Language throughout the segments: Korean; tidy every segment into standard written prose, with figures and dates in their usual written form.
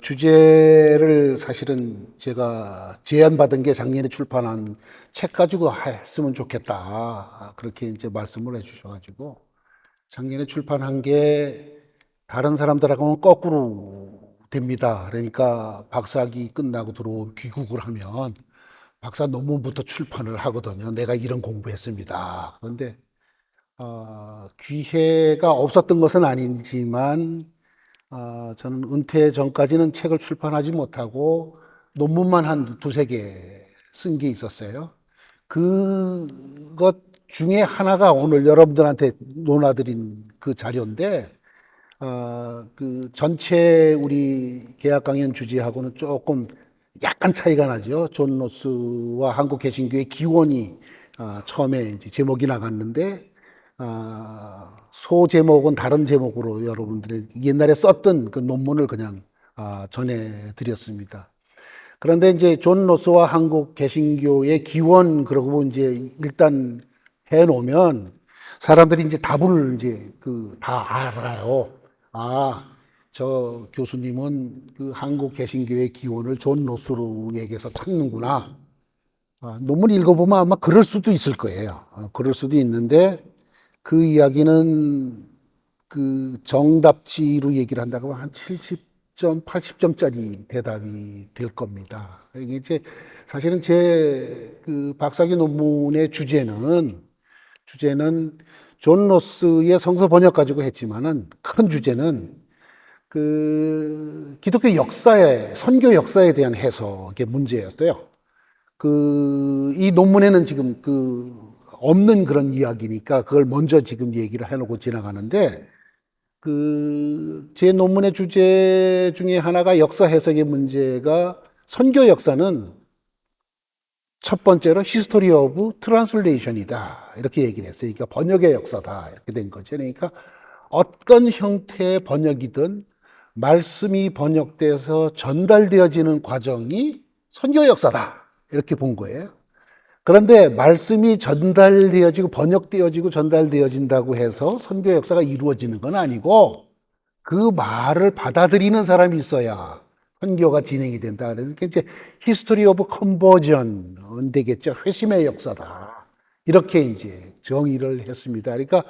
주제를 사실은 제가 제안받은 게 작년에 출판한 책 가지고 했으면 좋겠다. 그렇게 이제 말씀을 해주셔가지고 작년에 출판한 게 다른 사람들하고는 거꾸로 됩니다. 그러니까 박사학위 끝나고 들어온 귀국을 하면 박사 논문부터 출판을 하거든요. 내가 이런 공부했습니다. 그런데 기회가 없었던 것은 아니지만 저는 은퇴 전까지는 책을 출판하지 못하고 논문만 한 두세 개 쓴 게 있었어요. 그것 중에 하나가 오늘 여러분들한테 논하드린 그 자료인데, 그 전체 우리 개학 강연 주제하고는 조금 약간 차이가 나죠. 존 로스와 한국 개신교의 기원이 처음에 이제 제목이 나갔는데, 소 제목은 다른 제목으로 여러분들이 옛날에 썼던 그 논문을 그냥 전해드렸습니다. 그런데 이제 존 로스와 한국 개신교의 기원 그러고 이제 일단 해놓으면 사람들이 이제 답을 이제 다 알아요. 저 교수님은 그 한국 개신교의 기원을 존 로스에게서 찾는구나. 논문 읽어보면 아마 그럴 수도 있을 거예요. 그럴 수도 있는데 그 이야기는 그 정답지로 얘기를 한다고 하면 한 70점, 80점짜리 대답이 될 겁니다. 이게 이제 사실은 제 그 박사학위 논문의 주제는 존 로스의 성서 번역 가지고 했지만은 큰 주제는 그 기독교 역사에, 선교 역사에 대한 해석의 문제였어요. 이 논문에는 지금 없는 그런 이야기니까 그걸 먼저 지금 얘기를 해놓고 지나가는데, 제 논문의 주제 중에 하나가 역사 해석의 문제가 선교 역사는 첫 번째로 히스토리 오브 트랜슬레이션이다. 이렇게 얘기를 했어요. 그러니까 번역의 역사다. 이렇게 된 거죠. 그러니까 어떤 형태의 번역이든 말씀이 번역돼서 전달되어지는 과정이 선교 역사다. 이렇게 본 거예요. 그런데 말씀이 전달되어지고 번역되어지고 전달되어진다고 해서 선교 역사가 이루어지는 건 아니고 그 말을 받아들이는 사람이 있어야 선교가 진행이 된다. 그래서 이제 히스토리 오브 컨버전 되겠죠. 회심의 역사다. 이렇게 이제 정의를 했습니다. 그러니까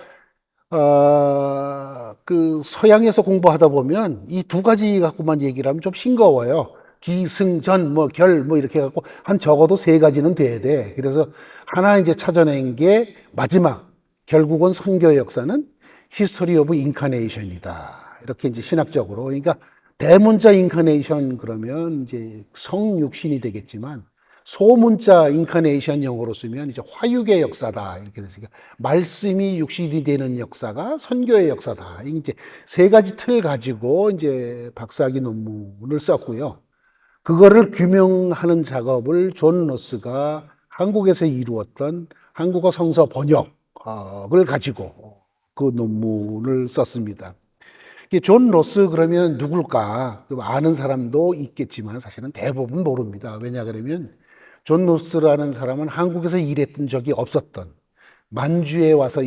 그 서양에서 공부하다 보면 이 두 가지 갖고만 얘기를 하면 좀 싱거워요. 기승전, 결, 이렇게 해갖고, 한 적어도 세 가지는 돼야 돼. 그래서 하나 이제 찾아낸 게 마지막, 결국은 선교 역사는 히스토리 오브 인카네이션이다. 이렇게 이제 신학적으로. 그러니까 대문자 인카네이션 그러면 이제 성육신이 되겠지만, 소문자 인카네이션 영어로 쓰면 이제 화육의 역사다. 이렇게 됐으니까, 말씀이 육신이 되는 역사가 선교의 역사다. 이제 세 가지 틀 가지고 이제 박사학위 논문을 썼고요. 그거를 규명하는 작업을 존 로스가 한국에서 이루었던 한국어 성서 번역을 가지고 그 논문을 썼습니다. 존 로스 그러면 누굴까? 아는 사람도 있겠지만 사실은 대부분 모릅니다. 왜냐 그러면 존 로스라는 사람은 한국에서 일했던 적이 없었던, 만주에 와서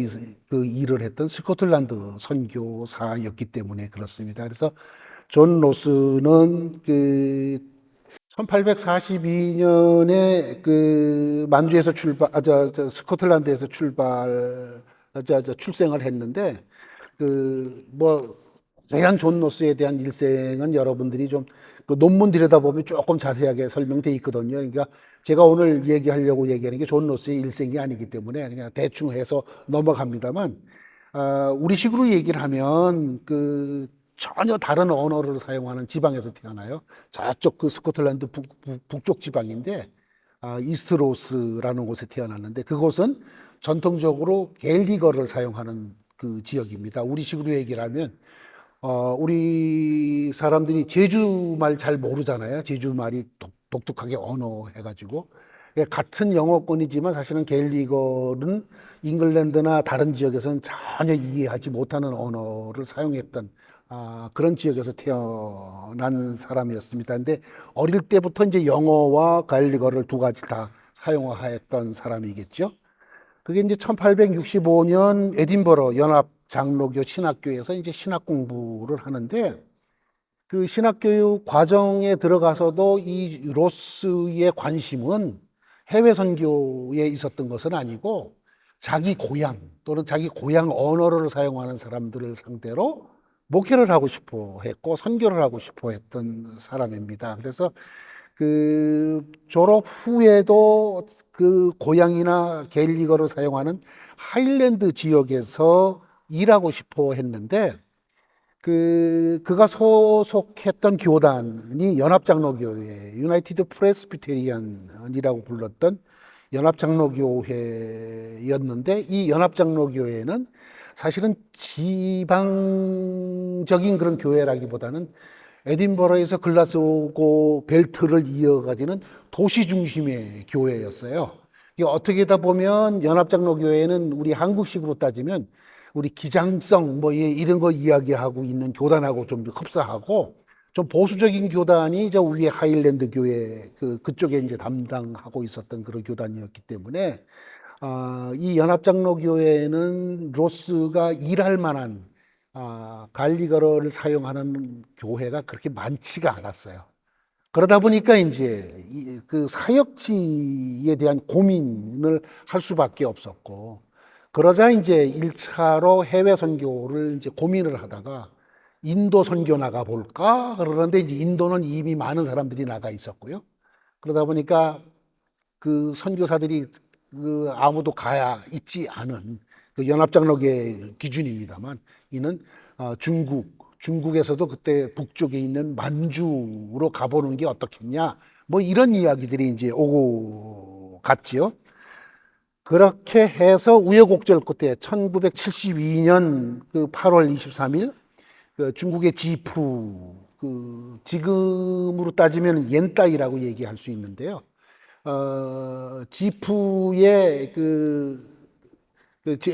그 일을 했던 스코틀랜드 선교사였기 때문에 그렇습니다. 그래서 존 로스는 1842년에 만주에서 스코틀랜드에서 출생을 했는데, 자세한 존 로스에 대한 일생은 여러분들이 좀 논문 들여다보면 조금 자세하게 설명돼 있거든요. 그러니까 제가 오늘 얘기하는 게 존 로스의 일생이 아니기 때문에 그냥 대충 해서 넘어갑니다만, 우리식으로 얘기를 하면 전혀 다른 언어를 사용하는 지방에서 태어나요. 저쪽 스코틀랜드 북쪽 지방인데, 이스트로스라는 곳에 태어났는데, 그곳은 전통적으로 갤리거를 사용하는 그 지역입니다. 우리식으로 얘기를 하면, 우리 사람들이 제주 말 잘 모르잖아요. 제주 말이 독특하게 언어 해가지고. 같은 영어권이지만 사실은 갤리거는 잉글랜드나 다른 지역에서는 전혀 이해하지 못하는 언어를 사용했던 그런 지역에서 태어난 사람이었습니다. 근데 어릴 때부터 이제 영어와 갤리거를 두 가지 다 사용하였던 사람이겠죠. 그게 이제 1865년 에딘버러 연합 장로교 신학교에서 이제 신학 공부를 하는데, 그 신학교육 과정에 들어가서도 이 로스의 관심은 해외 선교에 있었던 것은 아니고 자기 고향 또는 자기 고향 언어를 사용하는 사람들을 상대로 목회를 하고 싶어 했고 선교를 하고 싶어 했던 사람입니다. 그래서 그 졸업 후에도 그 고향이나 게일리거를 사용하는 하일랜드 지역에서 일하고 싶어 했는데 그가 소속했던 교단이 연합장로교회, 유나이티드 프레스비테리안이라고 불렀던 연합장로교회였는데 이 연합장로교회는 사실은 지방적인 그런 교회라기보다는 에딘버러에서 글라스고 벨트를 이어가지는 도시 중심의 교회였어요. 이게 어떻게 다 보면 연합장로교회는 우리 한국식으로 따지면 우리 기장성 뭐 이런 거 이야기하고 있는 교단하고 좀 흡사하고 좀 보수적인 교단이 이제 우리의 하일랜드 교회 그쪽에 이제 담당하고 있었던 그런 교단이었기 때문에 이 연합장로교회는 로스가 일할 만한 갈리거를 사용하는 교회가 그렇게 많지가 않았어요. 그러다 보니까 이제 그 사역지에 대한 고민을 할 수밖에 없었고, 그러자 이제 1차로 해외 선교를 이제 고민을 하다가 인도 선교 나가 볼까? 그러는데 이제 인도는 이미 많은 사람들이 나가 있었고요. 그러다 보니까 그 선교사들이 그 아무도 가야 있지 않은 그 연합장로교의 기준입니다만 이는 중국에서도 그때 북쪽에 있는 만주로 가보는 게 어떻겠냐 뭐 이런 이야기들이 이제 오고 갔지요. 그렇게 해서 우여곡절 끝에 1972년 그 8월 23일 그 중국의 지푸 그 지금으로 따지면 옌따이라고 얘기할 수 있는데요. 지푸의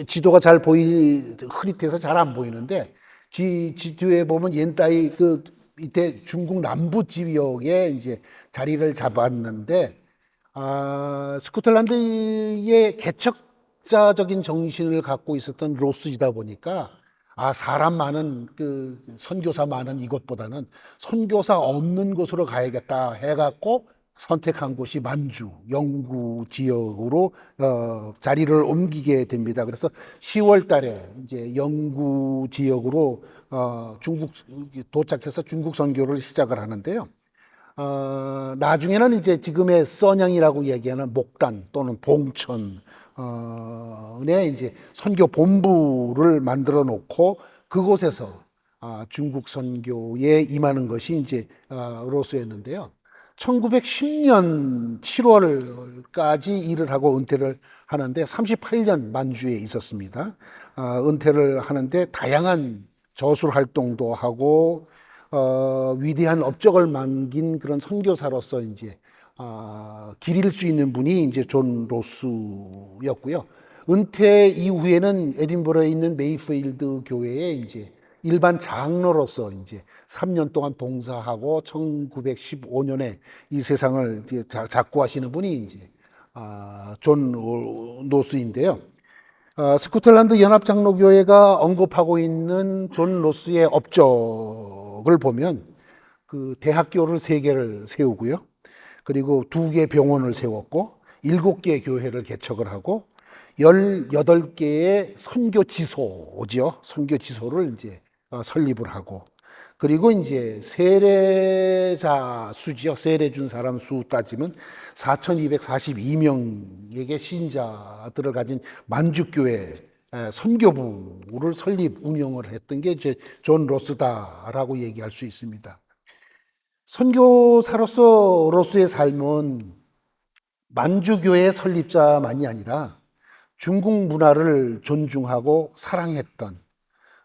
지도가 잘 흐릿해서 잘 안 보이는데 지도에 보면 옌따이 이때 중국 남부 지역에 이제 자리를 잡았는데 스코틀랜드의 개척자적인 정신을 갖고 있었던 로스이다 보니까 사람 많은 선교사 많은 이곳보다는 선교사 없는 곳으로 가야겠다 해갖고 선택한 곳이 만주, 영구 지역으로 자리를 옮기게 됩니다. 그래서 10월 달에 이제 영구 지역으로 중국 도착해서 중국 선교를 시작을 하는데요. 나중에는 이제 지금의 써냥이라고 얘기하는 목단 또는 봉천에 이제 선교 본부를 만들어 놓고 그곳에서 중국 선교에 임하는 것이 이제 로스였는데요. 1910년 7월까지 일을 하고 은퇴를 하는데 38년 만주에 있었습니다. 은퇴를 하는데 다양한 저술 활동도 하고 위대한 업적을 남긴 그런 선교사로서 이제 기릴 수 있는 분이 이제 존 로스였고요. 은퇴 이후에는 에딘버러에 있는 메이필드 교회에 이제 일반 장로로서 이제 3년 동안 봉사하고 1915년에 이 세상을 이제 작고하시는 분이 이제 존 로스인데요. 스코틀랜드 연합장로교회가 언급하고 있는 존 로스의 업적을 보면 그 대학교를 3개를 세우고요. 그리고 2개 병원을 세웠고 7개 교회를 개척을 하고 18개의 선교지소죠. 선교지소를 이제 설립을 하고 그리고 이제 세례자 수죠. 세례 준 사람 수 따지면 4,242명에게 신자들을 가진 만주교회 선교부를 설립 운영을 했던 게 이제 존 로스다라고 얘기할 수 있습니다. 선교사로서 로스의 삶은 만주교회 설립자만이 아니라 중국 문화를 존중하고 사랑했던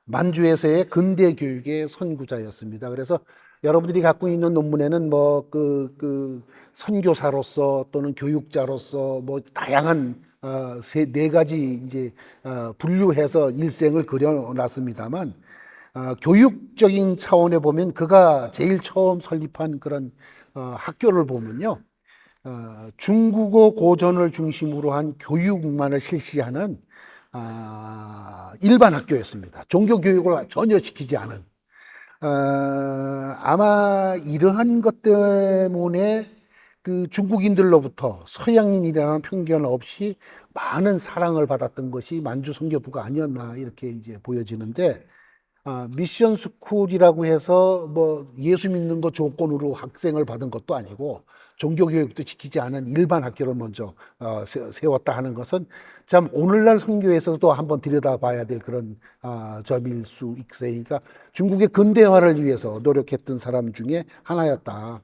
만주에서의 근대 교육의 선구자였습니다. 그래서 여러분들이 갖고 있는 논문에는 뭐 선교사로서 또는 교육자로서 뭐 다양한 4가지 이제 분류해서 일생을 그려놨습니다만 교육적인 차원에 보면 그가 제일 처음 설립한 그런 학교를 보면요. 중국어 고전을 중심으로 한 교육만을 실시하는 일반 학교였습니다. 종교 교육을 전혀 시키지 않은 아마 이러한 것 때문에 그 중국인들로부터 서양인이라는 편견 없이 많은 사랑을 받았던 것이 만주 선교부가 아니었나 이렇게 이제 보여지는데, 미션 스쿨이라고 해서 뭐 예수 믿는 거 조건으로 학생을 받은 것도 아니고 종교 교육도 지키지 않은 일반 학교를 먼저 세웠다 하는 것은 참 오늘날 선교에서도 한번 들여다봐야 될 그런 점일 수 있으니까 중국의 근대화를 위해서 노력했던 사람 중에 하나였다.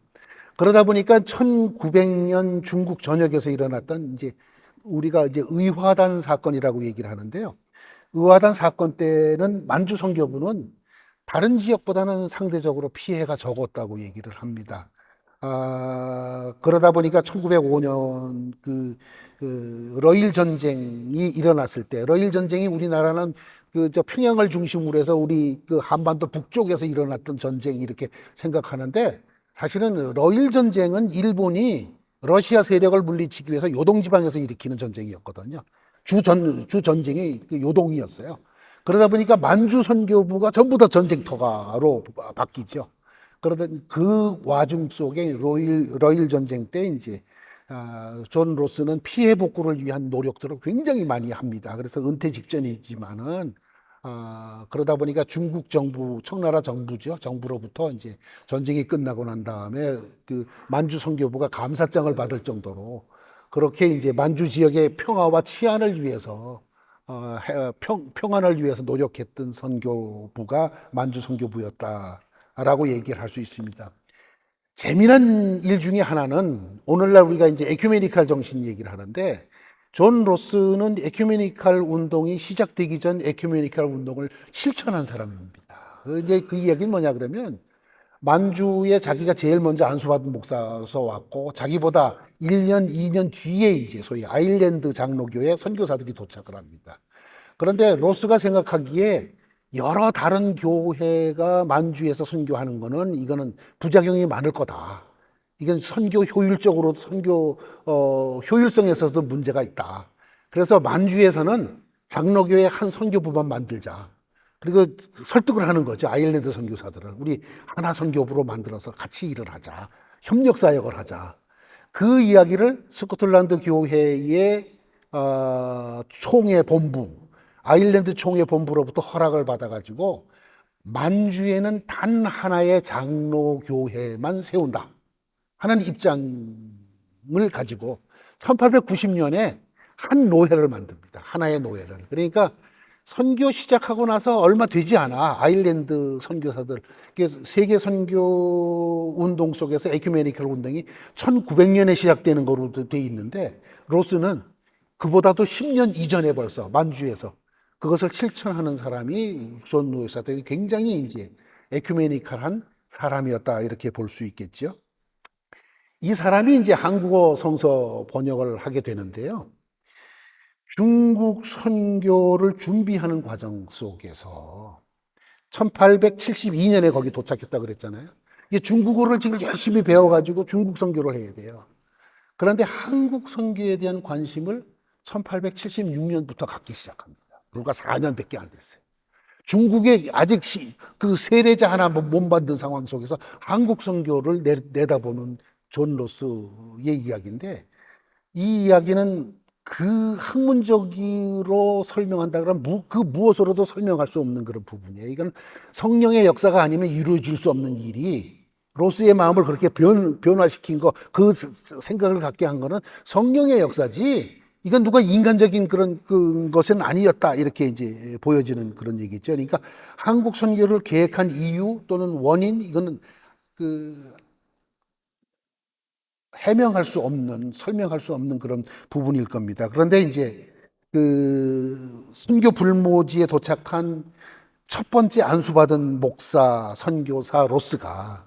그러다 보니까 1900년 중국 전역에서 일어났던 이제 우리가 이제 의화단 사건이라고 얘기를 하는데요. 의화단 사건 때는 만주 선교부는 다른 지역보다는 상대적으로 피해가 적었다고 얘기를 합니다. 그러다 보니까 1905년 그 러일 전쟁이 일어났을 때, 러일 전쟁이 우리나라는 저 평양을 중심으로 해서 우리 그 한반도 북쪽에서 일어났던 전쟁 이렇게 생각하는데, 사실은 러일 전쟁은 일본이 러시아 세력을 물리치기 위해서 요동지방에서 일으키는 전쟁이었거든요. 주전쟁이 그 요동이었어요. 그러다 보니까 만주 선교부가 전부 다 전쟁터가로 바뀌죠. 그러다 그 와중 속에 러일 전쟁 때 이제 존 로스는 피해 복구를 위한 노력들을 굉장히 많이 합니다. 그래서 은퇴 직전이지만은 그러다 보니까 중국 정부, 청나라 정부죠. 정부로부터 이제 전쟁이 끝나고 난 다음에 그 만주 선교부가 감사장을 받을 정도로 그렇게 이제 만주 지역의 평화와 치안을 위해서 평안을 위해서 노력했던 선교부가 만주 선교부였다라고 얘기를 할 수 있습니다. 재미난 일 중에 하나는 오늘날 우리가 이제 에큐메니칼 정신 얘기를 하는데, 존 로스는 에큐메니칼 운동이 시작되기 전 에큐메니칼 운동을 실천한 사람입니다. 이제 그 이야기는 뭐냐 그러면, 만주에 자기가 제일 먼저 안수받은 목사서 왔고, 자기보다 1년, 2년 뒤에 이제 소위 아일랜드 장로교회 선교사들이 도착을 합니다. 그런데 로스가 생각하기에 여러 다른 교회가 만주에서 선교하는 거는 이거는 부작용이 많을 거다. 이건 선교 효율적으로 효율성에서도 문제가 있다. 그래서 만주에서는 장로교회 한 선교부만 만들자. 그리고 설득을 하는 거죠. 아일랜드 선교사들을. 우리 하나 선교부로 만들어서 같이 일을 하자. 협력 사역을 하자. 그 이야기를 스코틀랜드 교회의 총회 본부, 아일랜드 총회 본부로부터 허락을 받아가지고 만주에는 단 하나의 장로교회만 세운다 하는 입장을 가지고 1890년에 한 노회를 만듭니다. 하나의 노회를. 그러니까 선교 시작하고 나서 얼마 되지 않아 아일랜드 선교사들, 세계 선교 운동 속에서 에큐메니컬 운동이 1900년에 시작되는 거로 돼 있는데, 로스는 그보다도 10년 이전에 벌써 만주에서 그것을 실천하는 사람이 존 로스한테 굉장히 이제 에큐메니컬한 사람이었다 이렇게 볼 수 있겠죠. 이 사람이 이제 한국어 성서 번역을 하게 되는데요. 중국 선교를 준비하는 과정 속에서 1872년에 거기 도착했다 그랬잖아요. 이게 중국어를 지금 열심히 배워가지고 중국 선교를 해야 돼요. 그런데 한국 선교에 대한 관심을 1876년부터 갖기 시작합니다. 불과 4년밖에 안 됐어요. 중국에 아직 그 세례자 하나 못 만든 상황 속에서 한국 선교를 내다보는 존 로스의 이야기인데, 이 이야기는 그 학문적으로 설명한다 그러면 그 무엇으로도 설명할 수 없는 그런 부분이에요. 이건 성령의 역사가 아니면 이루어질 수 없는 일이, 로스의 마음을 그렇게 변화시킨 거, 그 생각을 갖게 한 거는 성령의 역사지, 이건 누가 인간적인 그런 것은 아니었다 이렇게 이제 보여지는 그런 얘기죠. 그러니까 한국 선교를 계획한 이유 또는 원인, 이거는 해명할 수 없는, 설명할 수 없는 그런 부분일 겁니다. 그런데 이제 선교 불모지에 도착한 첫 번째 안수받은 목사, 선교사 로스가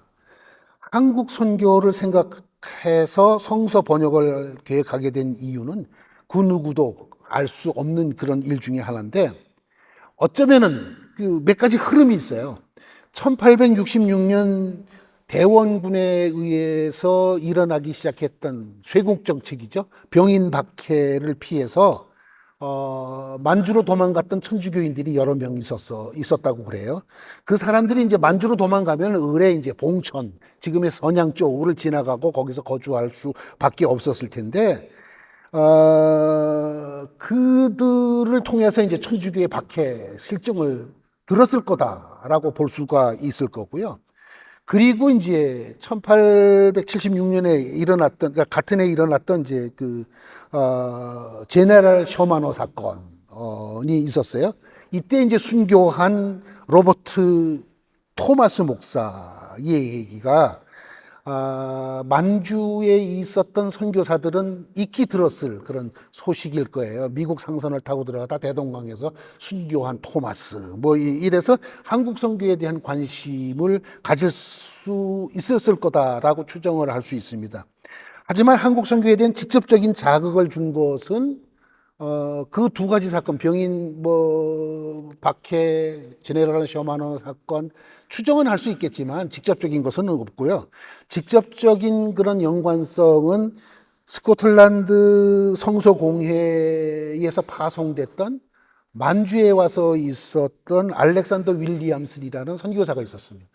한국 선교를 생각해서 성서 번역을 계획하게 된 이유는 그 누구도 알 수 없는 그런 일 중에 하나인데, 어쩌면은 몇 가지 흐름이 있어요. 1866년 대원군에 의해서 일어나기 시작했던 쇄국 정책이죠. 병인 박해를 피해서 만주로 도망갔던 천주교인들이 여러 명 있었다고 그래요. 그 사람들이 이제 만주로 도망가면 을에 이제 봉천, 지금의 선양 쪽을 지나가고 거기서 거주할 수밖에 없었을 텐데, 그들을 통해서 이제 천주교의 박해 실증을 들었을 거다라고 볼 수가 있을 거고요. 그리고 이제 1876년에 일어났던, 그러니까 같은 해 일어났던 이제 제네럴 셔마노 사건이 있었어요. 이때 이제 순교한 로버트 토마스 목사의 얘기가, 만주에 있었던 선교사들은 익히 들었을 그런 소식일 거예요. 미국 상선을 타고 들어가다 대동강에서 순교한 토마스. 뭐 이래서 한국 선교에 대한 관심을 가질 수 있었을 거다라고 추정을 할 수 있습니다. 하지만 한국 선교에 대한 직접적인 자극을 준 것은 그 두 가지 사건, 병인 박해, 제네럴 셔마노 사건, 추정은 할 수 있겠지만 직접적인 것은 없고요. 직접적인 그런 연관성은 스코틀랜드 성소공회에서 파송됐던 만주에 와서 있었던 알렉산더 윌리엄슨이라는 선교사가 있었습니다.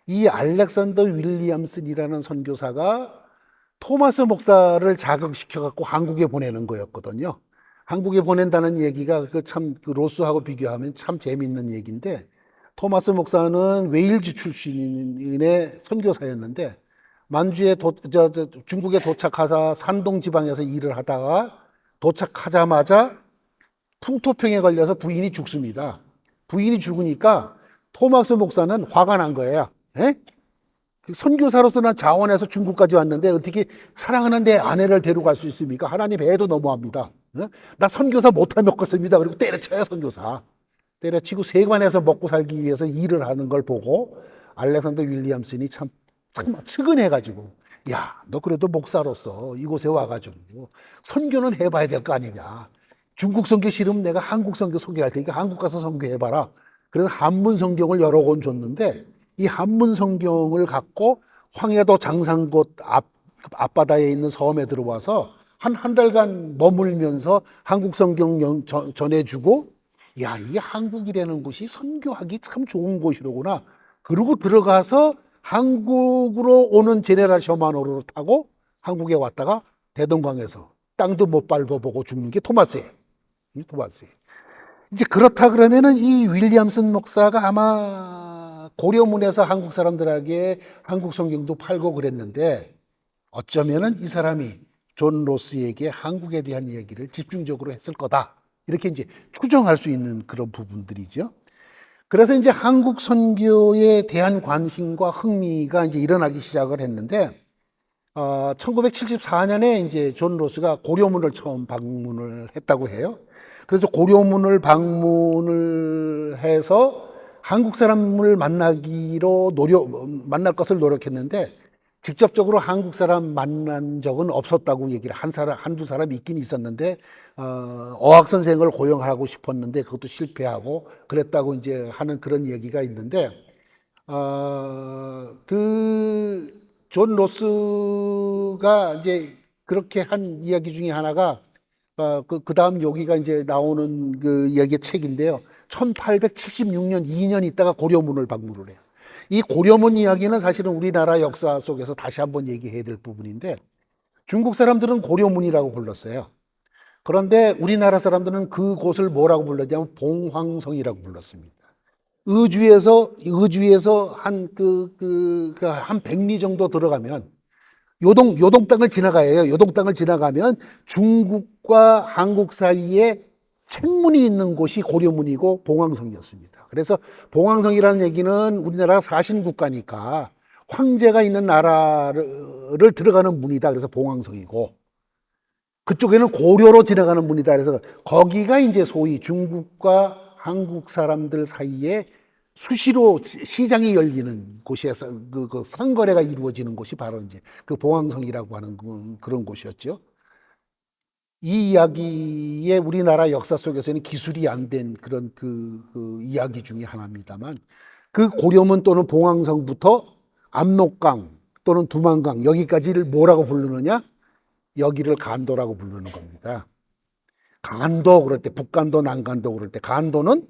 이 알렉산더 윌리엄슨이라는 선교사가 토마스 목사를 자극시켜 갖고 한국에 보내는 거였거든요. 한국에 보낸다는 얘기가 로스하고 비교하면 참 재미있는 얘기인데, 토마스 목사는 웨일즈 출신의 선교사였는데 만주에 중국에 도착하자 산동 지방에서 일을 하다가 도착하자마자 풍토병에 걸려서 부인이 죽습니다. 부인이 죽으니까 토마스 목사는 화가 난 거예요. 에? 선교사로서 난 자원해서 중국까지 왔는데 어떻게 사랑하는 내 아내를 데려갈 수 있습니까? 하나님 애도 너무합니다. 나 선교사 못할 먹겠습니다. 그리고 때려쳐요, 선교사. 때려치고 세관에서 먹고 살기 위해서 일을 하는 걸 보고 알렉산더 윌리엄슨이 참 측은해가지고, 야, 너 그래도 목사로서 이곳에 와가지고 선교는 해봐야 될 거 아니냐. 중국 선교 싫으면 내가 한국 선교 소개할 테니까 한국 가서 선교해봐라. 그래서 한문 성경을 여러 권 줬는데, 이 한문 성경을 갖고 황해도 장산곳 앞바다에 있는 섬에 들어와서 한 달간 머물면서 한국 성경 전해주고, 야, 이 한국이라는 곳이 선교하기 참 좋은 곳이로구나. 그러고 들어가서 한국으로 오는 제네럴 셔마노를 타고 한국에 왔다가 대동강에서 땅도 못 밟아보고 죽는 게 토마스예요. 토마스예요. 이제 그렇다 그러면은 이 윌리엄슨 목사가 아마 고려문에서 한국 사람들에게 한국 성경도 팔고 그랬는데, 어쩌면은 이 사람이 존 로스에게 한국에 대한 얘기를 집중적으로 했을 거다. 이렇게 이제 추정할 수 있는 그런 부분들이죠. 그래서 이제 한국 선교에 대한 관심과 흥미가 이제 일어나기 시작을 했는데, 1974년에 이제 존 로스가 고려문을 처음 방문을 했다고 해요. 그래서 고려문을 방문을 해서 한국 사람을 만날 것을 노력했는데, 직접적으로 한국 사람 만난 적은 없었다고 얘기를 한두 사람 있긴 있었는데, 어학 선생을 고용하고 싶었는데 그것도 실패하고 그랬다고 이제 하는 그런 얘기가 있는데, 존 로스가 이제 그렇게 한 이야기 중에 하나가, 그 다음 여기가 이제 나오는 그 이야기의 책인데요. 1876년 2년 있다가 고려문을 방문을 해요. 이 고려문 이야기는 사실은 우리나라 역사 속에서 다시 한번 얘기해야 될 부분인데, 중국 사람들은 고려문이라고 불렀어요. 그런데 우리나라 사람들은 그곳을 뭐라고 불렀냐면 봉황성이라고 불렀습니다. 의주에서 한 100리 정도 들어가면 요동 땅을 지나가요. 요동 땅을 지나가면 중국과 한국 사이에 책문이 있는 곳이 고려문이고 봉황성이었습니다. 그래서 봉황성이라는 얘기는 우리나라가 사신국가니까 황제가 있는 나라를 들어가는 문이다. 그래서 봉황성이고, 그쪽에는 고려로 지나가는 문이다. 그래서 거기가 이제 소위 중국과 한국 사람들 사이에 수시로 시장이 열리는 곳이어서 그 상거래가 이루어지는 곳이 바로 이제 그 봉황성이라고 하는 그런 곳이었죠. 이 이야기에 우리나라 역사 속에서는 기술이 안 된 그런 그 이야기 중에 하나입니다만, 그 고려문 또는 봉황성부터 압록강 또는 두만강 여기까지를 뭐라고 부르느냐? 여기를 간도라고 부르는 겁니다. 간도 그럴 때, 북간도, 남간도 그럴 때, 간도는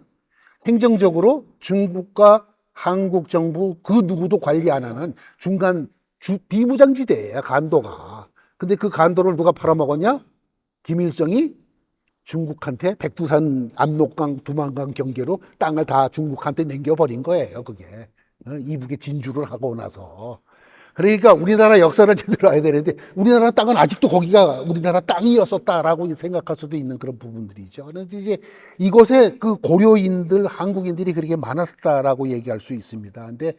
행정적으로 중국과 한국 정부 그 누구도 관리 안 하는 중간 비무장지대예요, 간도가. 근데 그 간도를 누가 팔아먹었냐? 김일성이 중국한테 백두산, 압록강, 두만강 경계로 땅을 다 중국한테 넘겨버린 거예요, 그게. 이북에 진주를 하고 나서. 그러니까 우리나라 역사를 제대로 알아야 되는데 우리나라 땅은 아직도 거기가 우리나라 땅이었었다라고 생각할 수도 있는 그런 부분들이죠. 그래서 이제 이곳에 그 고려인들, 한국인들이 그렇게 많았다라고 얘기할 수 있습니다. 근데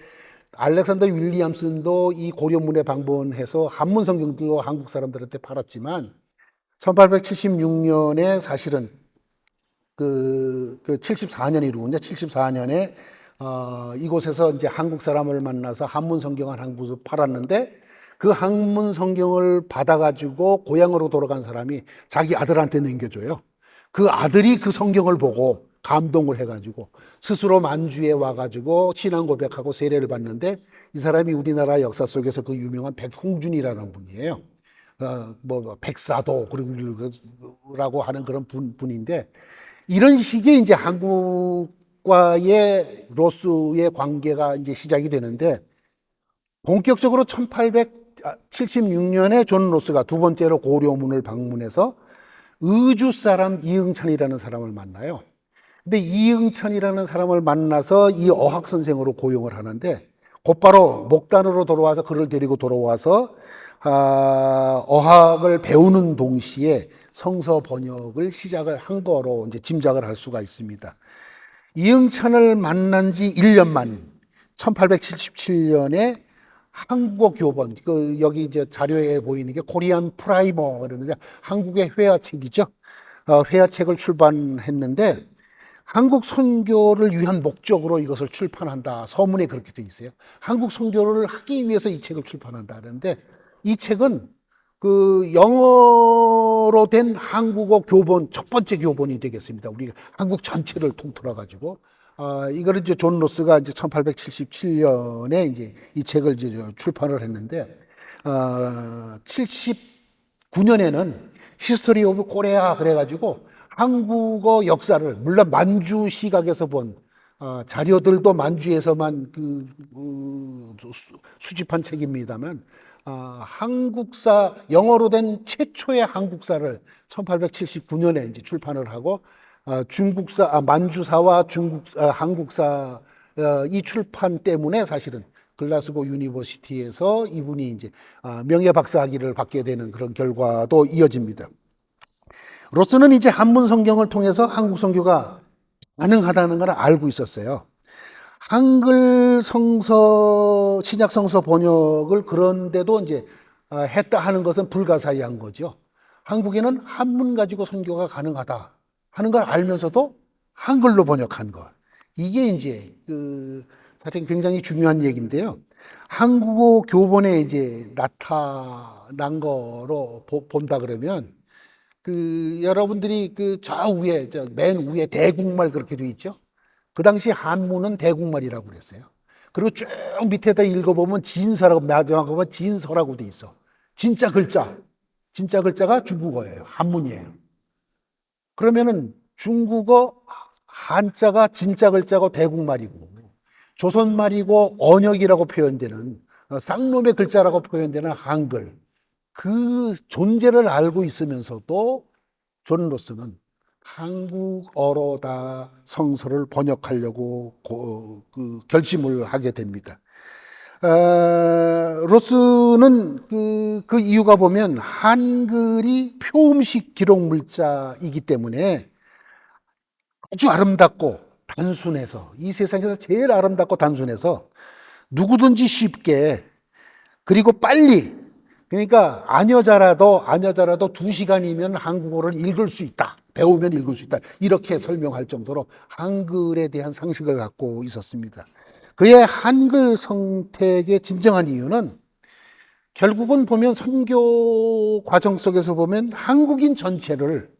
알렉산더 윌리엄슨도 이 고려문에 방문해서 한문 성경도 한국 사람들한테 팔았지만 1876년에 사실은 그 74년이로군요. 74년에 이곳에서 이제 한국 사람을 만나서 한문 성경을 한국에서 팔았는데 그 한문 성경을 받아가지고 고향으로 돌아간 사람이 자기 아들한테 넘겨줘요. 그 아들이 그 성경을 보고 감동을 해가지고 스스로 만주에 와가지고 신앙 고백하고 세례를 받는데 이 사람이 우리나라 역사 속에서 그 유명한 백홍준이라는 분이에요. 백사도 그리고 하는 그런 분인데 이런 식의 이제 한국과의 로스의 관계가 이제 시작이 되는데 본격적으로 1876년에 존 로스가 두 번째로 고려문을 방문해서 의주 사람 이응찬이라는 사람을 만나요. 근데 이응찬이라는 사람을 만나서 이 어학 선생으로 고용을 하는데 곧바로 목단으로 돌아와서 그를 데리고 돌아와서 어학을 배우는 동시에 성서 번역을 시작을 한 거로 이제 짐작을 할 수가 있습니다. 이응찬을 만난 지 1년 만 1877년에 한국어 교본, 여기 이제 자료에 보이는 게 코리안 프라이머, 그러는데 한국의 회화책이죠. 회화책을 출판했는데 한국 선교를 위한 목적으로 이것을 출판한다. 서문에 그렇게 돼 있어요. 한국 선교를 하기 위해서 이 책을 출판한다. 하는데 이 책은 그 영어로 된 한국어 교본, 첫 번째 교본이 되겠습니다. 우리 한국 전체를 통틀어 가지고. 이거를 이제 존 로스가 이제 1877년에 이제 이 책을 이제 출판을 했는데, 79년에는 히스토리 오브 코리아 그래가지고 한국어 역사를, 물론 만주 시각에서 본 자료들도 만주에서만 수집한 책입니다만, 한국사, 영어로 된 최초의 한국사를 1879년에 이제 출판을 하고, 중국사, 만주사와 한국사, 이 출판 때문에 사실은 글라스고 유니버시티에서 이분이 이제 명예박사학위를 받게 되는 그런 결과도 이어집니다. 로스는 이제 한문 성경을 통해서 한국 선교가 가능하다는 걸 알고 있었어요. 한글 성서, 신약 성서 번역을 그런데도 이제 했다 하는 것은 불가사의한 거죠. 한국에는 한문 가지고 선교가 가능하다 하는 걸 알면서도 한글로 번역한 것. 이게 이제 사실 굉장히 중요한 얘기인데요. 한국어 교본에 이제 나타난 거로 본다 그러면 여러분들이 맨 위에 대국말 그렇게 돼 있죠. 그 당시 한문은 대국말이라고 그랬어요. 그리고 쭉 밑에다 읽어보면 진서라고, 마지막 보면 진서라고 돼 있어. 진짜 글자가 중국어예요. 한문이에요. 그러면은 중국어 한자가 진짜 글자고 대국말이고 조선말이고 언역이라고 표현되는 쌍놈의 글자라고 표현되는 한글, 그 존재를 알고 있으면서도 존 로스는 한국어로다 성서를 번역하려고 결심을 하게 됩니다. 로스는 그 이유가 보면 한글이 표음식 기록 물자이기 때문에 아주 아름답고 단순해서, 이 세상에서 제일 아름답고 단순해서 누구든지 쉽게 그리고 빨리, 그러니까 아녀자라도 2시간이면 한국어를 읽을 수 있다, 배우면 읽을 수 있다, 이렇게 설명할 정도로 한글에 대한 상식을 갖고 있었습니다. 그의 한글 선택의 진정한 이유는 결국은 보면 선교 과정 속에서 보면 한국인 전체를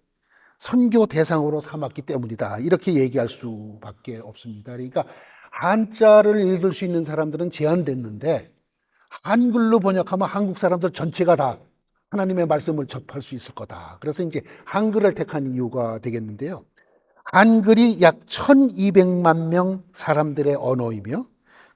선교 대상으로 삼았기 때문이다, 이렇게 얘기할 수밖에 없습니다. 그러니까 한자를 읽을 수 있는 사람들은 제한됐는데 한글로 번역하면 한국 사람들 전체가 다 하나님의 말씀을 접할 수 있을 거다. 그래서 이제 한글을 택한 이유가 되겠는데요. 한글이 약 1200만 명 사람들의 언어이며,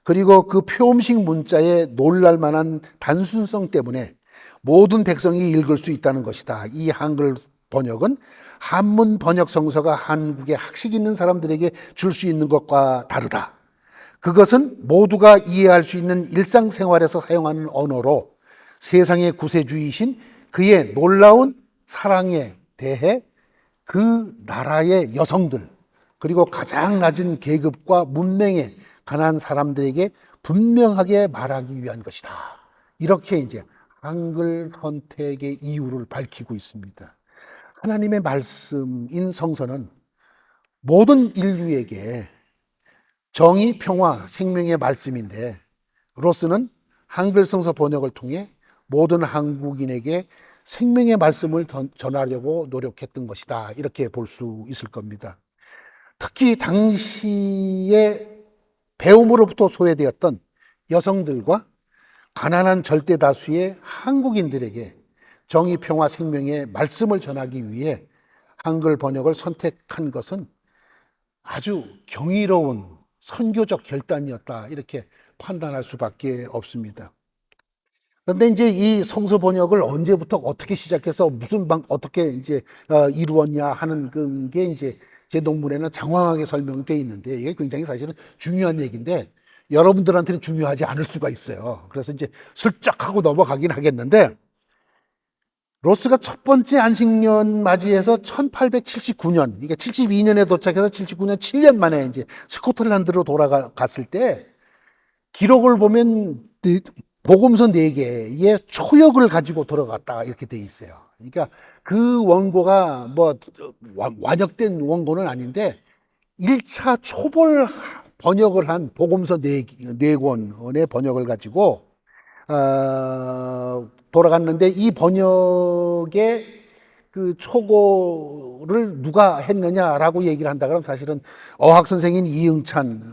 그리고 그 표음식 문자의 놀랄만한 단순성 때문에 모든 백성이 읽을 수 있다는 것이다. 이 한글 번역은 한문 번역 성서가 한국의 학식 있는 사람들에게 줄 수 있는 것과 다르다. 그것은 모두가 이해할 수 있는 일상생활에서 사용하는 언어로 세상의 구세주이신 그의 놀라운 사랑에 대해 그 나라의 여성들, 그리고 가장 낮은 계급과 문명에 가난한 사람들에게 분명하게 말하기 위한 것이다. 이렇게 이제 한글 선택의 이유를 밝히고 있습니다. 하나님의 말씀인 성서는 모든 인류에게 정의, 평화, 생명의 말씀인데, 로스는 한글 성서 번역을 통해 모든 한국인에게 생명의 말씀을 전하려고 노력했던 것이다. 이렇게 볼 수 있을 겁니다. 특히 당시에 배움으로부터 소외되었던 여성들과 가난한 절대 다수의 한국인들에게 정의, 평화, 생명의 말씀을 전하기 위해 한글 번역을 선택한 것은 아주 경이로운 선교적 결단이었다. 이렇게 판단할 수밖에 없습니다. 그런데 이제 이 성서 번역을 언제부터 어떻게 시작해서 무슨 어떻게 이제 이루었냐 하는 게 이제 제 논문에는 장황하게 설명되어 있는데, 이게 굉장히 사실은 중요한 얘기인데 여러분들한테는 중요하지 않을 수가 있어요. 그래서 이제 슬쩍 하고 넘어가긴 하겠는데, 로스가 첫 번째 안식년 맞이해서 1879년, 이게 72년에 도착해서 79년 7년 만에 이제 스코틀랜드로 돌아갔을 때 기록을 보면 복음서 4개의 초역을 가지고 들어갔다 이렇게 돼 있어요. 그러니까 그 원고가 뭐 완역된 원고는 아닌데 1차 초벌 번역을 한 복음서 4권의 번역을 가지고 돌아갔는데, 이 번역의 그 초고를 누가 했느냐라고 얘기를 한다 그러면 사실은 어학 선생인 이응찬을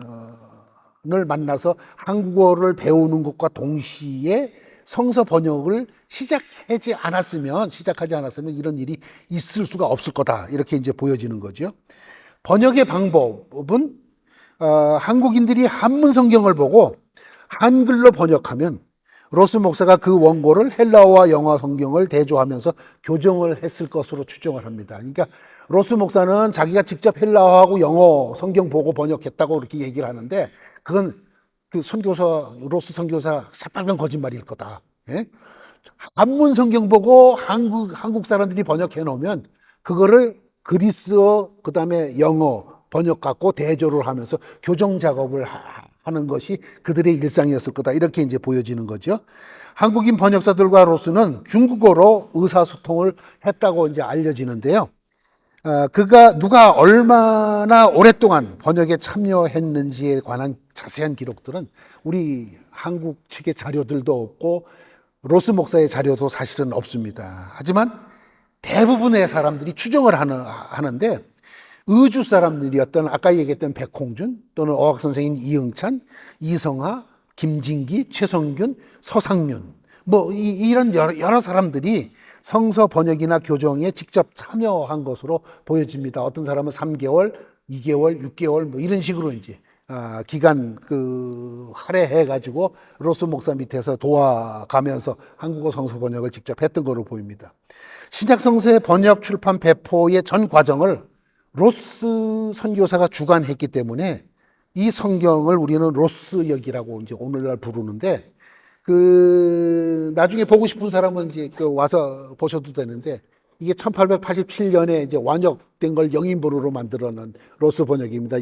만나서 한국어를 배우는 것과 동시에 성서 번역을 시작하지 않았으면 이런 일이 있을 수가 없을 거다. 이렇게 이제 보여지는 거죠. 번역의 방법은 한국인들이 한문 성경을 보고 한글로 번역하면 로스 목사가 그 원고를 헬라어와 영어 성경을 대조하면서 교정을 했을 것으로 추정을 합니다. 그러니까 로스 목사는 자기가 직접 헬라어하고 영어 성경 보고 번역했다고 그렇게 얘기를 하는데, 그건 그 로스 선교사 새빨간 거짓말일 거다. 예? 한문 성경 보고 한국 사람들이 번역해 놓으면 그거를 그리스어 그다음에 영어 번역 갖고 대조를 하면서 교정 작업을 하는 것이 그들의 일상이었을 거다. 이렇게 이제 보여지는 거죠. 한국인 번역사들과 로스는 중국어로 의사소통을 했다고 이제 알려지는데요. 누가 얼마나 오랫동안 번역에 참여했는지에 관한 자세한 기록들은 우리 한국 측의 자료들도 없고 로스 목사의 자료도 사실은 없습니다. 하지만 대부분의 사람들이 추정을 하는데, 의주 사람들이었던 아까 얘기했던 백홍준 또는 어학 선생인 이응찬, 이성하, 김진기, 최성균, 서상윤 이런 여러 사람들이 성서 번역이나 교정에 직접 참여한 것으로 보여집니다. 어떤 사람은 3개월, 2개월, 6개월 이런 식으로 이제 기간 할애해 가지고 로스 목사 밑에서 도와가면서 한국어 성서 번역을 직접 했던 것으로 보입니다. 신약 성서의 번역, 출판, 배포의 전 과정을 로스 선교사가 주관했기 때문에 이 성경을 우리는 로스역이라고 이제 오늘날 부르는데, 나중에 보고 싶은 사람은 이제 와서 보셔도 되는데, 이게 1887년에 이제 완역된 걸 영인본으로 만들어낸 로스 번역입니다.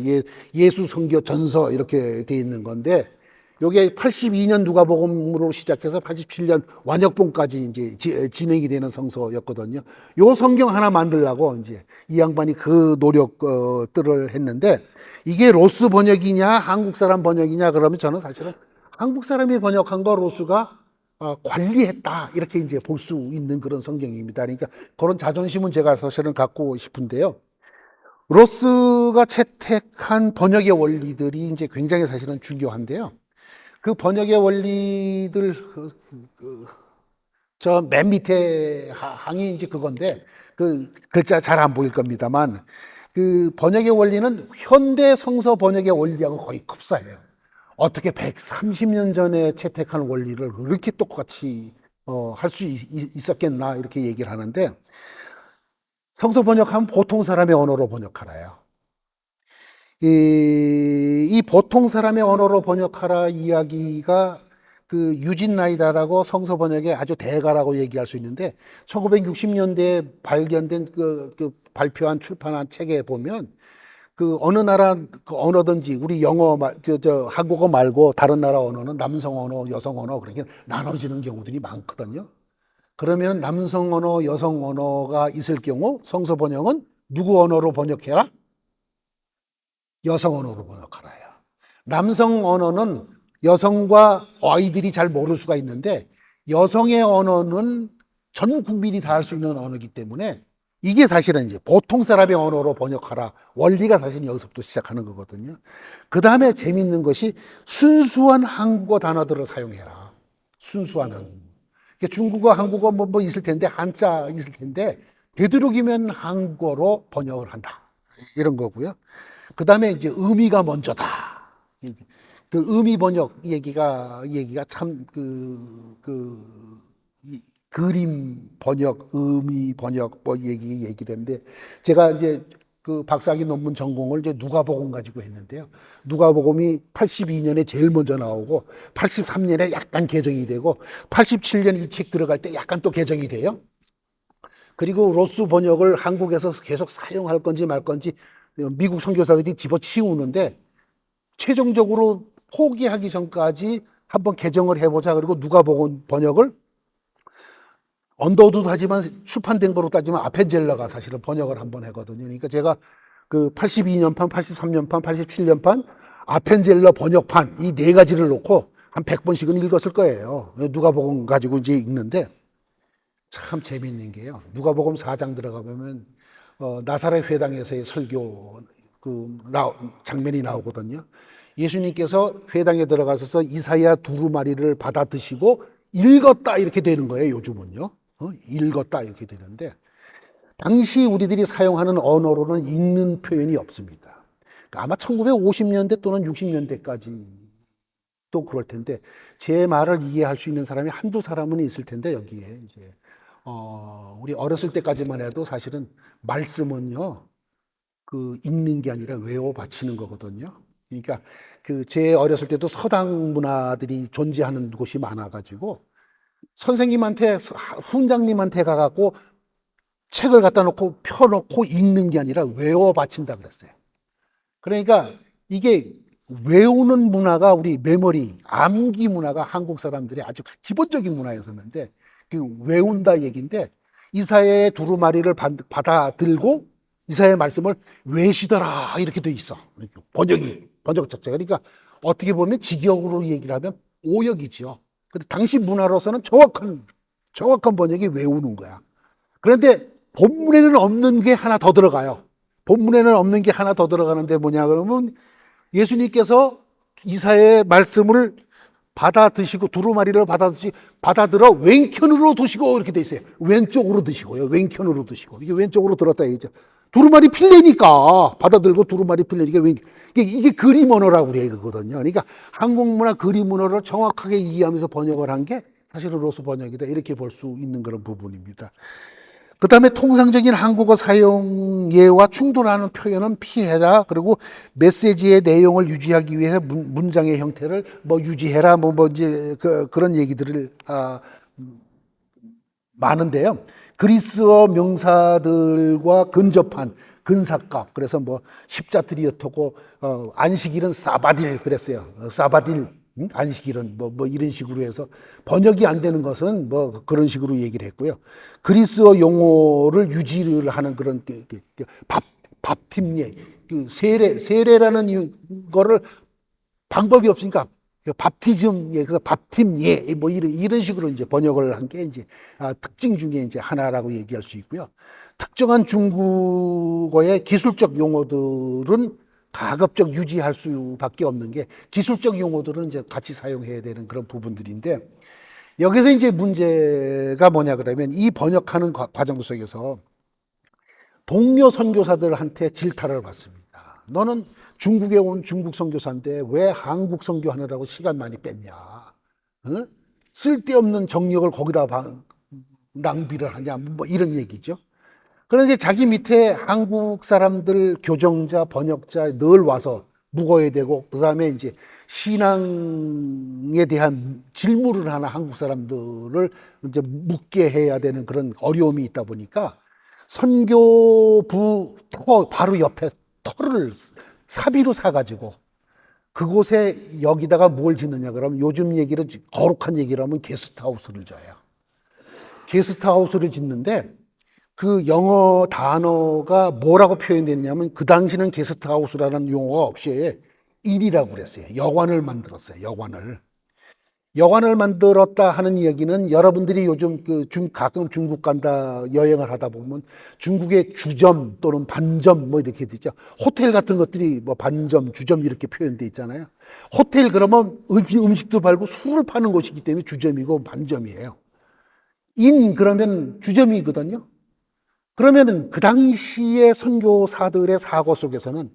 예수 선교 전서 이렇게 돼 있는 건데, 요게 82년 누가복음으로 시작해서 87년 완역본까지 이제 진행이 되는 성서였거든요. 요 성경 하나 만들려고 이제 이 양반이 그 노력들을 했는데, 이게 로스 번역이냐 한국 사람 번역이냐 그러면 저는 사실은 한국 사람이 번역한 거 로스가 관리했다 이렇게 이제 볼 수 있는 그런 성경입니다. 그러니까 그런 자존심은 제가 사실은 갖고 싶은데요. 로스가 채택한 번역의 원리들이 이제 굉장히 사실은 중요한데요. 그 번역의 원리들 저 맨 밑에 항이 이제 그건데 그 글자 잘 안 보일 겁니다만 그 번역의 원리는 현대 성서 번역의 원리하고 거의 흡사해요. 어떻게 130년 전에 채택한 원리를 그렇게 똑같이 할 수 있었겠나 이렇게 얘기를 하는데 성서 번역하면 보통 사람의 언어로 번역하라요. 이 보통 사람의 언어로 번역하라 이야기가 그 유진 라이다라고 성서 번역의 아주 대가라고 얘기할 수 있는데 1960년대에 발견된 그 발표한 출판한 책에 보면 그 어느 나라 그 언어든지 우리 영어 한국어 말고 다른 나라 언어는 남성 언어, 여성 언어 그렇게 나눠지는 경우들이 많거든요. 그러면 남성 언어, 여성 언어가 있을 경우 성서 번역은 누구 언어로 번역해라? 여성 언어로 번역하라요. 남성 언어는 여성과 아이들이 잘 모를 수가 있는데 여성의 언어는 전 국민이 다 할 수 있는 언어이기 때문에 이게 사실은 이제 보통 사람의 언어로 번역하라. 원리가 사실 여기서부터 시작하는 거거든요. 그 다음에 재밌는 것이 순수한 한국어 단어들을 사용해라. 순수한 한국어. 중국어, 한국어 뭐 있을 텐데 한자 있을 텐데 되도록이면 한국어로 번역을 한다. 이런 거고요. 그 다음에 이제 의미가 먼저다. 그 의미 번역 얘기가 참 그림 번역, 의미 번역 뭐 얘기되는데 제가 이제 그 박사학위 논문 전공을 이제 누가복음 가지고 했는데요. 누가복음이 82년에 제일 먼저 나오고 83년에 약간 개정이 되고 87년 이 책 들어갈 때 약간 또 개정이 돼요. 그리고 로스 번역을 한국에서 계속 사용할 건지 말 건지 미국 선교사들이 집어치우는데 최종적으로 포기하기 전까지 한번 개정을 해보자. 그리고 누가복음 번역을 언더우드 하지만 출판된 거로 따지면 아펜젤러가 사실은 번역을 한번 하거든요. 그러니까 제가 그 82년판, 83년판, 87년판 아펜젤러 번역판 이 네 가지를 놓고 한 100번씩은 읽었을 거예요. 누가복음 가지고 이제 읽는데 참 재미있는 게요. 누가복음 4장 들어가 보면 나사렛 회당에서의 설교 장면이 나오거든요. 예수님께서 회당에 들어가셔서 이사야 두루마리를 받아 드시고 읽었다 이렇게 되는 거예요. 요즘은요. 읽었다 이렇게 되는데 당시 우리들이 사용하는 언어로는 읽는 표현이 없습니다. 그러니까 아마 1950년대 또는 60년대까지 또 그럴 텐데 제 말을 이해할 수 있는 사람이 한두 사람은 있을 텐데 여기에 이제 우리 어렸을 때까지만 해도 사실은 말씀은요 그 읽는 게 아니라 외워 바치는 거거든요. 그러니까 그 제 어렸을 때도 서당 문화들이 존재하는 곳이 많아가지고 선생님한테 훈장님한테 가갖고 책을 갖다 놓고 펴놓고 읽는 게 아니라 외워 바친다 그랬어요. 그러니까 이게 외우는 문화가 우리 메모리, 암기 문화가 한국 사람들이 아주 기본적인 문화였었는데 그 외운다 얘기인데 이사야의 두루마리를 받아 들고 이사야의 말씀을 외시더라 이렇게 돼 있어. 번역 자체가. 그러니까 어떻게 보면 직역으로 얘기를 하면 오역이죠. 근데 당시 문화로서는 정확한 번역이 외우는 거야. 그런데 본문에는 없는 게 하나 더 들어가요. 본문에는 없는 게 하나 더 들어가는데 뭐냐 그러면 예수님께서 이사야의 말씀을 받아 드시고 두루마리를 받아 들어 왼편으로 드시고 이렇게 돼 있어요. 왼쪽으로 드시고요. 왼편으로 드시고. 이게 왼쪽으로 들었다 얘기죠. 두루마리 필래니까 받아들고 두루마리 필래니까 이게 그림 언어라고 그래요, 그거거든요. 그러니까 한국 문화 그림 언어를 정확하게 이해하면서 번역을 한 게 사실은 로스 번역이다 이렇게 볼 수 있는 그런 부분입니다. 그 다음에 통상적인 한국어 사용 예와 충돌하는 표현은 피해라. 그리고 메시지의 내용을 유지하기 위해 문장의 형태를 뭐 유지해라. 이제 그런 얘기들을 많은데요. 그리스어 명사들과 근접한 근사값. 그래서 뭐 십자트리어토고 안식일은 사바딜 그랬어요. 사바딜. 안식일은 뭐 이런 식으로 해서 번역이 안 되는 것은 뭐 그런 식으로 얘기를 했고요. 그리스어 용어를 유지를 하는 그런 밥팀예, 세례라는 거를 방법이 없으니까 밥티즘, 그래서 밥팀예, 뭐 이런 식으로 이제 번역을 한 게 이제 특징 중에 이제 하나라고 얘기할 수 있고요. 특정한 중국어의 기술적 용어들은 가급적 유지할 수밖에 없는 게 기술적 용어들은 이제 같이 사용해야 되는 그런 부분들인데 여기서 이제 문제가 뭐냐 그러면 이 번역하는 과정 속에서 동료 선교사들한테 질타를 받습니다. 너는 중국에 온 중국 선교사인데 왜 한국 선교하느라고 시간 많이 뺐냐? 어? 쓸데없는 정력을 거기다 낭비를 하냐? 뭐 이런 얘기죠. 그런데 자기 밑에 한국 사람들 교정자, 번역자 늘 와서 묵어야 되고, 그 다음에 이제 신앙에 대한 질문을 하나 한국 사람들을 이제 묻게 해야 되는 그런 어려움이 있다 보니까 선교부 바로 옆에 터를 사비로 사가지고 그곳에 여기다가 뭘 짓느냐 그러면 요즘 얘기로 거룩한 얘기를 하면 게스트하우스를 져요. 게스트하우스를 짓는데 그 영어 단어가 뭐라고 표현되느냐면 그 당시는 게스트하우스라는 용어가 없이 일이라고 그랬어요. 여관을 만들었어요. 여관을 만들었다 하는 이야기는 여러분들이 요즘 가끔 중국 간다 여행을 하다 보면 중국의 주점 또는 반점 뭐 이렇게 되죠. 호텔 같은 것들이 뭐 반점, 주점 이렇게 표현돼 있잖아요. 호텔 그러면 음식도 팔고 술을 파는 곳이기 때문에 주점이고 반점이에요. 그러면 주점이거든요. 그러면은 그 당시의 선교사들의 사고 속에서는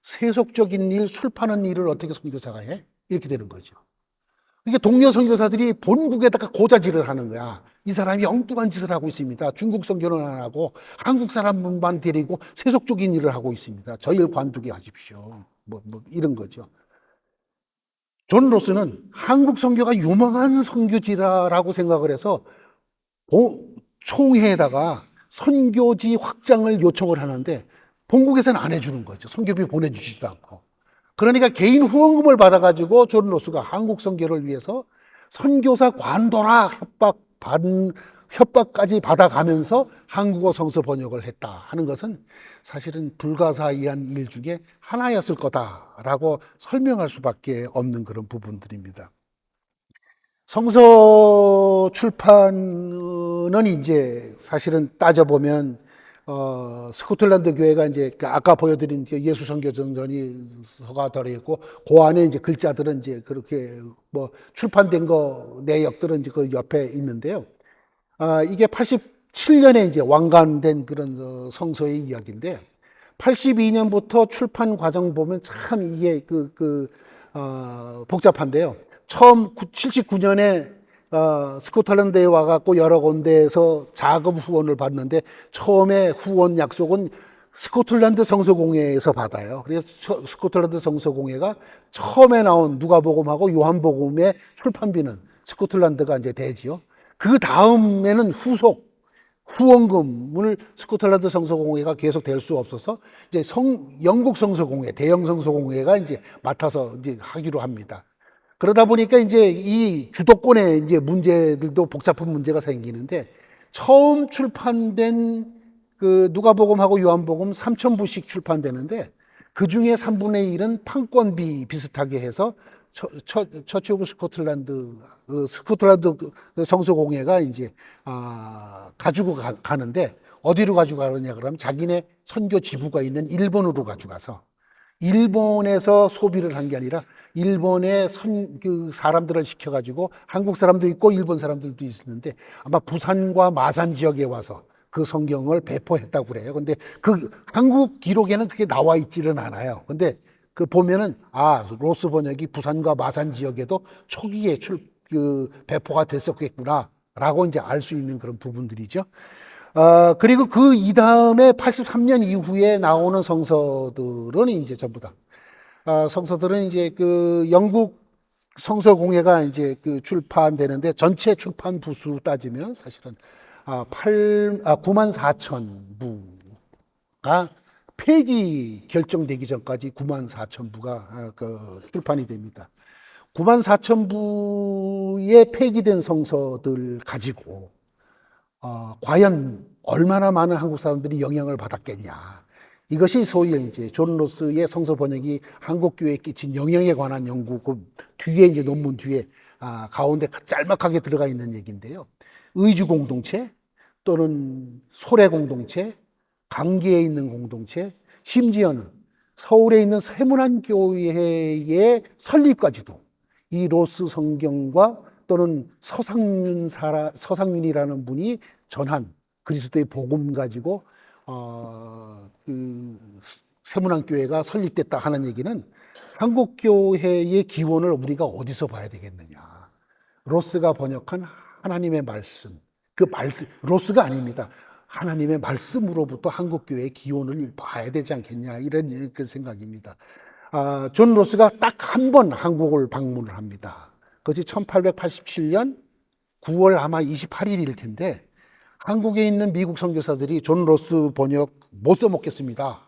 세속적인 일, 술 파는 일을 어떻게 선교사가 해? 이렇게 되는 거죠. 이게 동료 선교사들이 본국에다가 고자질을 하는 거야. 이 사람이 엉뚱한 짓을 하고 있습니다. 중국 선교는 안 하고 한국 사람만 데리고 세속적인 일을 하고 있습니다. 저희를 관두게 하십시오. 뭐 이런 거죠. 존 로스는 한국 선교가 유망한 선교지다라고 생각을 해서 총회에다가 선교지 확장을 요청을 하는데 본국에서는 안 해주는 거죠. 선교비 보내주지도 않고. 그러니까 개인 후원금을 받아가지고 존 로스가 한국 선교를 위해서 선교사 관둬라 협박까지 받아가면서 한국어 성서 번역을 했다 하는 것은 사실은 불가사의한 일 중에 하나였을 거다라고 설명할 수밖에 없는 그런 부분들입니다. 성서 출판은 이제 사실은 따져보면 스코틀랜드 교회가 이제 아까 보여드린 예수 선교전전이 서가 들어있고 그 안에 이제 글자들은 이제 그렇게 뭐 출판된 거 내역들은 이제 그 옆에 있는데요. 이게 87년에 이제 완간된 그런 성서의 이야기인데 82년부터 출판 과정 보면 참 이게 복잡한데요. 처음 79년에 스코틀랜드에 와갖고 여러 군데에서 자금 후원을 받는데 처음에 후원 약속은 스코틀랜드 성서공회에서 받아요. 그래서 스코틀랜드 성서공회가 처음에 나온 누가복음하고 요한복음의 출판비는 스코틀랜드가 이제 대지요. 그 다음에는 후속 후원금을 스코틀랜드 성서공회가 계속 될 수 없어서 이제 영국 성서공회, 대영 성서공회가 이제 맡아서 이제 하기로 합니다. 그러다 보니까 이제 이 주도권의 이제 문제들도 복잡한 문제가 생기는데 처음 출판된 그 누가복음하고 요한복음 3,000부씩 출판되는데 그 중에 3분의 1은 판권비 비슷하게 해서 처치 오브 스코틀랜드 성서공회가 이제 가지고 가는데 어디로 가지고 가느냐 그러면 자기네 선교 지부가 있는 일본으로 가져가서 일본에서 소비를 한 게 아니라 일본의 사람들을 시켜가지고 한국 사람도 있고 일본 사람들도 있었는데 아마 부산과 마산 지역에 와서 그 성경을 배포했다고 그래요. 근데 그 한국 기록에는 그게 나와 있지는 않아요. 근데 그 보면은 로스 번역이 부산과 마산 지역에도 초기에 배포가 됐었겠구나라고 이제 알 수 있는 그런 부분들이죠. 그리고 그 이다음에 83년 이후에 나오는 성서들은 이제 전부 다 성서들은 이제 그 영국 성서공회가 이제 출판되는데 전체 출판 부수 따지면 사실은 94,000부가 폐기 결정되기 전까지 94,000부가 출판이 됩니다. 94,000부의 폐기된 성서들 가지고 과연 얼마나 많은 한국 사람들이 영향을 받았겠냐. 이것이 소위 이제 존 로스의 성서 번역이 한국 교회에 끼친 영향에 관한 연구 그 뒤에 이제 논문 뒤에 가운데 짤막하게 들어가 있는 얘기인데요. 의주 공동체 또는 소래 공동체, 강계에 있는 공동체, 심지어는 서울에 있는 세문안 교회의 설립까지도 이 로스 성경과 또는 서상윤이라는 분이 전한 그리스도의 복음 가지고 그 세문안교회가 설립됐다 하는 얘기는 한국 교회의 기원을 우리가 어디서 봐야 되겠느냐? 로스가 번역한 하나님의 말씀, 그 말씀 로스가 아닙니다. 하나님의 말씀으로부터 한국 교회의 기원을 봐야 되지 않겠냐 이런 그 생각입니다. 존 로스가 딱 한 번 한국을 방문을 합니다. 그것이 1887년 9월 아마 28일일 텐데 한국에 있는 미국 선교사들이 존 로스 번역 못 써먹겠습니다.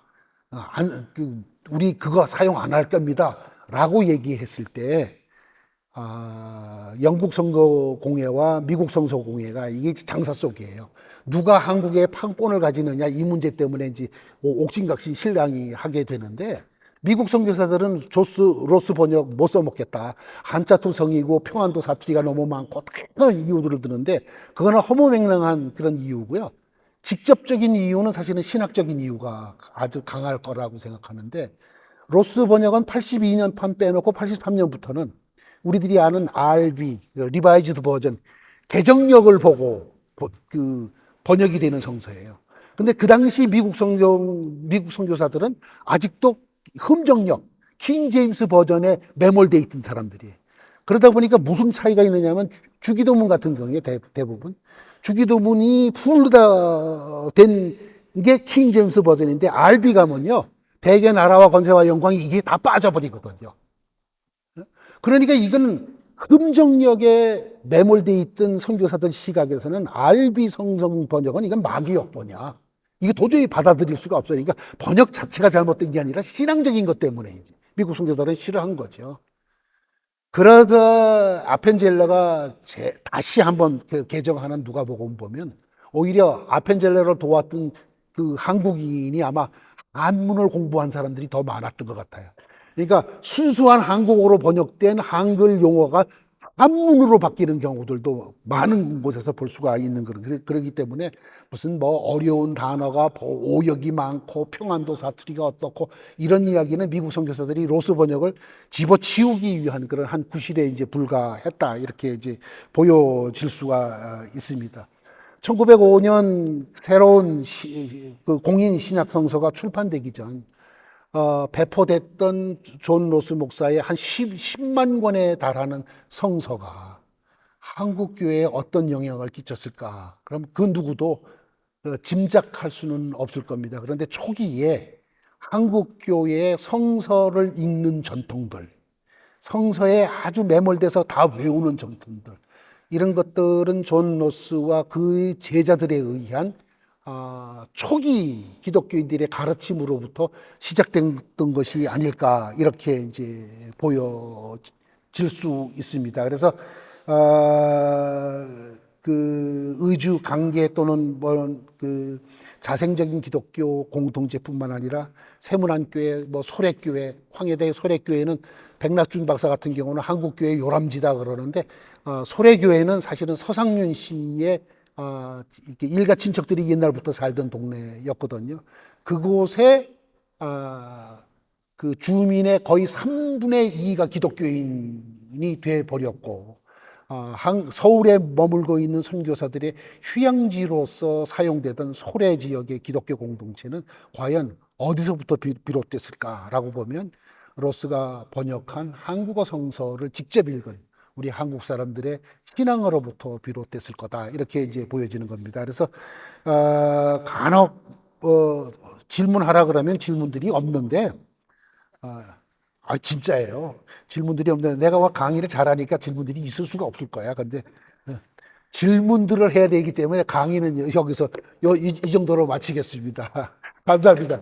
우리 그거 사용 안 할 겁니다. 라고 얘기했을 때 영국 선거공회와 미국 선거공회가 이게 장사 속이에요. 누가 한국에 판권을 가지느냐 이 문제 때문에 이제 옥신각신 실랑이 하게 되는데 미국 선교사들은 로스 번역 못 써먹겠다. 한자 투성이고 평안도 사투리가 너무 많고 다양한 이유들을 드는데 그거는 허무맹랑한 그런 이유고요. 직접적인 이유는 사실은 신학적인 이유가 아주 강할 거라고 생각하는데 로스 번역은 82년판 빼놓고 83년부터는 우리들이 아는 RV, 리바이즈드 버전, 개정력을 보고 그 번역이 되는 성서예요. 근데 그 당시 미국 선교사들은 아직도 흠정력, 킹 제임스 버전에 매몰되어 있던 사람들이에요. 그러다 보니까 무슨 차이가 있느냐면 주기도문 같은 경우에 대부분 주기도문이 풀다 된 게 킹 제임스 버전인데 RB 가면요 대개 나라와 권세와 영광이 이게 다 빠져버리거든요. 그러니까 이건 흠정력에 매몰되어 있던 선교사들 시각에서는 RB 성경 번역은 이건 마귀역보냐. 이게 도저히 받아들일 수가 없어요. 그러니까 번역 자체가 잘못된 게 아니라 신앙적인 것 때문에 미국 선교사들은 싫어한 거죠. 그러다 아펜젤러가 다시 한번 개정하는 누가복음 보면 오히려 아펜젤러를 도왔던 그 한국인이 아마 한문을 공부한 사람들이 더 많았던 것 같아요. 그러니까 순수한 한국어로 번역된 한글 용어가 한문으로 바뀌는 경우들도 많은 곳에서 볼 수가 있는 그러기 때문에 무슨 뭐 어려운 단어가 오역이 많고 평안도 사투리가 어떻고 이런 이야기는 미국 선교사들이 로스 번역을 집어치우기 위한 그런 한 구실에 이제 불과했다 이렇게 이제 보여질 수가 있습니다. 1905년 새로운 그 공인 신약 성서가 출판되기 전 배포됐던 존 로스 목사의 한 10만 권에 달하는 성서가 한국 교회에 어떤 영향을 끼쳤을까? 그럼 그 누구도 짐작할 수는 없을 겁니다. 그런데 초기에 한국 교회의 성서를 읽는 전통들, 성서에 아주 매몰돼서 다 외우는 전통들, 이런 것들은 존 로스와 그의 제자들에 의한 초기 기독교인들의 가르침으로부터 시작됐던 것이 아닐까 이렇게 이제 보여질 수 있습니다. 그래서 그 의주 강계 또는 그 자생적인 기독교 공동체뿐만 아니라 세문안교회, 뭐 소래교회, 황해대 소래교회는 백낙준 박사 같은 경우는 한국교회 요람지다 그러는데 소래교회는 사실은 서상윤 씨의 이렇게 일가 친척들이 옛날부터 살던 동네였거든요. 그곳에 그 주민의 거의 3분의 2가 기독교인이 돼 버렸고 서울에 머물고 있는 선교사들의 휴양지로서 사용되던 소래 지역의 기독교 공동체는 과연 어디서부터 비롯됐을까라고 보면 로스가 번역한 한국어 성서를 직접 읽은 우리 한국 사람들의 신앙으로부터 비롯됐을 거다 이렇게 이제 보여지는 겁니다. 그래서 간혹 질문하라 그러면 질문들이 없는데 진짜예요. 질문들이 없는데 내가 강의를 잘하니까 질문들이 있을 수가 없을 거야. 근데 질문들을 해야 되기 때문에 강의는 여기서 이 정도로 마치겠습니다. 감사합니다.